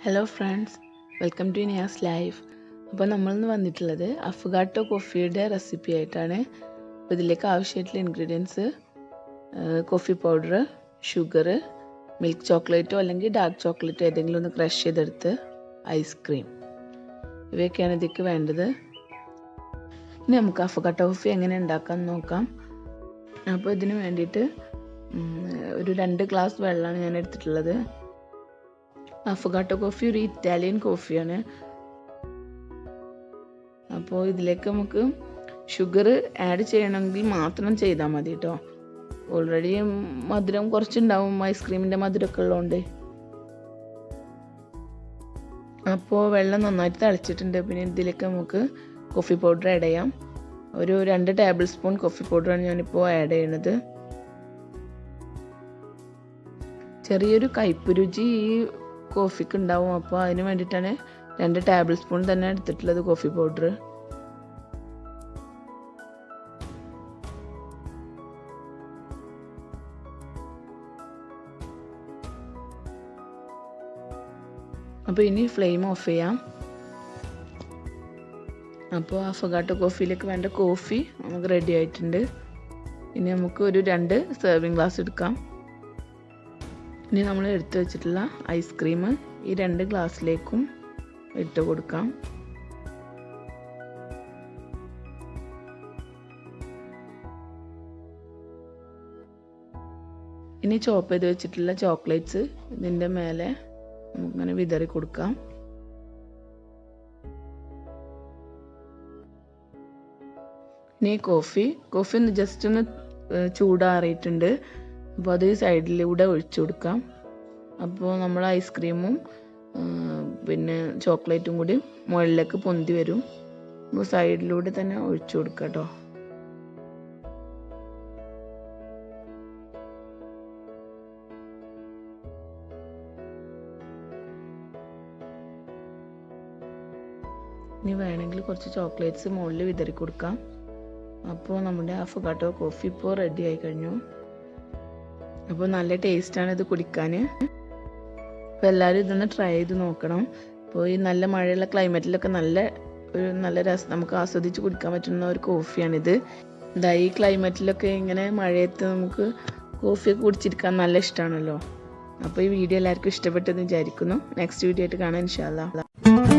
Hello friends, welcome to Niyas life. അപ്പോൾ നമ്മളിന്ന് വന്നിട്ടുള്ളത് അഫ്ഗാട്ടോ കോഫിയുടെ റെസിപ്പി ആയിട്ടാണ്. അപ്പോൾ ഇതിലേക്ക് ആവശ്യമായിട്ടുള്ള ingredients coffee powder, sugar, milk ചോക്ലേറ്റോ അല്ലെങ്കിൽ ഡാർക്ക് ചോക്ലേറ്റോ ഏതെങ്കിലും ഒന്ന് ക്രഷ് ചെയ്തെടുത്ത്, ഐസ്ക്രീം, ഇവയൊക്കെയാണ് ഇതിലേക്ക് വേണ്ടത്. ഇനി നമുക്ക് അഫ്ഗാട്ടോ കോഫി എങ്ങനെ ഉണ്ടാക്കാമെന്ന് നോക്കാം. അപ്പോൾ ഇതിന് വേണ്ടിയിട്ട് ഒരു 2 ഗ്ലാസ് വെള്ളമാണ് ഞാൻ എടുത്തിട്ടുള്ളത്. അഫ്ഗാട്ടോ കോഫി ഒരു ഇറ്റാലിയൻ കോഫിയാണ്. അപ്പോൾ ഇതിലേക്ക് നമുക്ക് ഷുഗർ ആഡ് ചെയ്യണമെങ്കിൽ മാത്രം ചെയ്താൽ മതി കേട്ടോ. ഓൾറെഡി മധുരം കുറച്ചുണ്ടാവും, ഐസ്ക്രീമിൻ്റെ മധുരമൊക്കെ ഉള്ളതുകൊണ്ട്. അപ്പോൾ വെള്ളം നന്നായിട്ട് തിളച്ചിട്ടുണ്ട്. പിന്നെ ഇതിലേക്ക് നമുക്ക് കോഫി പൗഡർ ആഡ് ചെയ്യാം. ഒരു 2 ടേബിൾ സ്പൂൺ കോഫി പൗഡറാണ് ഞാനിപ്പോൾ ആഡ് ചെയ്യണത്. ചെറിയൊരു കയ്പ്പ് രുചി ഈ കോഫിക്ക് ഉണ്ടാവും. അപ്പോൾ അതിന് വേണ്ടിയിട്ടാണ് 2 ടേബിൾ സ്പൂൺ തന്നെ എടുത്തിട്ടുള്ളത് കോഫി പൗഡർ. അപ്പോൾ ഇനി ഫ്ലെയിം ഓഫ് ചെയ്യാം. അപ്പോൾ അഫ്ഗാട്ടോ കോഫിയിലേക്ക് വേണ്ട കോഫി നമുക്ക് റെഡി ആയിട്ടുണ്ട്. ഇനി നമുക്ക് ഒരു 2 സെർവിങ് ഗ്ലാസ് എടുക്കാം. ഇനി നമ്മൾ എടുത്തു വെച്ചിട്ടുള്ള ഐസ്ക്രീം ഈ 2 ഗ്ലാസ്സിലേക്കും ഇട്ട് കൊടുക്കാം. ഇനി ചോപ്പ് ചെയ്ത് വെച്ചിട്ടുള്ള ചോക്ലേറ്റ്സ് ഇതിൻ്റെ മേലെ നമുക്കിങ്ങനെ വിതറി കൊടുക്കാം. ഇനി കോഫി ഒന്ന് ജസ്റ്റ് ഒന്ന് ചൂടാറിയിട്ടുണ്ട്. അപ്പോൾ അത് സൈഡിലൂടെ ഒഴിച്ചു കൊടുക്കാം. അപ്പോൾ നമ്മൾ ഐസ്ക്രീമും പിന്നെ ചോക്ലേറ്റും കൂടി മുകളിലേക്ക് പൊന്തി വരും. അപ്പോൾ സൈഡിലൂടെ തന്നെ ഒഴിച്ചു കൊടുക്കാം കേട്ടോ. ഇനി വേണമെങ്കിൽ കുറച്ച് ചോക്ലേറ്റ്സ് മുകളിൽ വിതറി കൊടുക്കാം. അപ്പോൾ നമ്മുടെ അഫ്ഗാട്ടോ കോഫി ഇപ്പോൾ റെഡി ആയി കഴിഞ്ഞു. അപ്പോൾ നല്ല ടേസ്റ്റാണ് ഇത് കുടിക്കാൻ. അപ്പോൾ എല്ലാവരും ഇതൊന്ന് ട്രൈ ചെയ്ത് നോക്കണം. അപ്പോൾ ഈ നല്ല മഴയുള്ള ക്ലൈമറ്റിലൊക്കെ നല്ല രസം നമുക്ക് ആസ്വദിച്ച് കുടിക്കാൻ പറ്റുന്ന ഒരു കോഫിയാണിത്. ഈ ക്ലൈമറ്റിലൊക്കെ ഇങ്ങനെ മഴയത്ത് നമുക്ക് കോഫിയൊക്കെ കുടിച്ചിരിക്കാൻ നല്ല ഇഷ്ടമാണല്ലോ. അപ്പോൾ ഈ വീഡിയോ എല്ലാവർക്കും ഇഷ്ടപ്പെട്ടെന്ന് വിചാരിക്കുന്നു. നെക്സ്റ്റ് വീഡിയോ ആയിട്ട് കാണാം ഇൻഷാ അല്ലാഹ്.